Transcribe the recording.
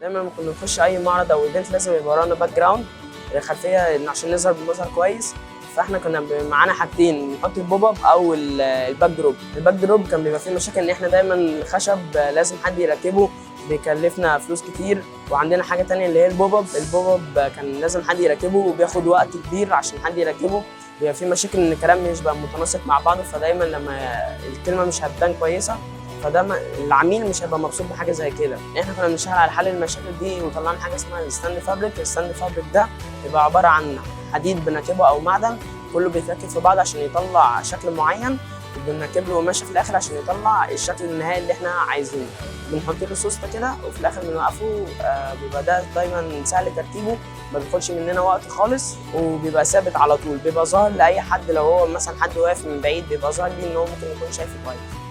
دايما لما كنا نخش اي معرض او ايفنت لازم يبقى ورانا باك جراوند، خلفيه عشان نظهر بمظهر كويس. فاحنا كنا معانا حاجتين، نحط البوب اب او الباك دروب. الباك دروب كان بيبقى فيه مشاكل ان احنا دايما خشب لازم حد يركبه، بيكلفنا فلوس كتير. وعندنا حاجه تانية اللي هي البوب اب. البوب اب كان لازم حد يركبه وبياخد وقت كبير عشان حد يركبه، بيبقى فيه مشاكل ان الكلام مش بقى متناسق مع بعضه، فدايما لما الكلمه مش هتبان كويسه فده العميل مش هيبقى مبسوط بحاجه زي كده. احنا كنا بنشتغل على حل المشاكل دي وطلعنا حاجه اسمها الستاند فابريك. الستاند فابريك ده بيبقى عباره عن حديد بنركبه او معدن، كله بيتركب في بعض عشان يطلع شكل معين، وبنركب له قماشه في الاخر عشان يطلع الشكل النهائي اللي احنا عايزينه. بنحط له سوسته كده وفي الاخر بنوقفه. بيبقى ده دايما سهل تركيبه، ما بياخدش مننا وقت خالص، وبيبقى ثابت على طول، بيبقى ظاهر لاي حد. لو هو مثلا حد واقف من بعيد بيبقى ظاهر ليه ان هو ممكن يكون شايفه كويس.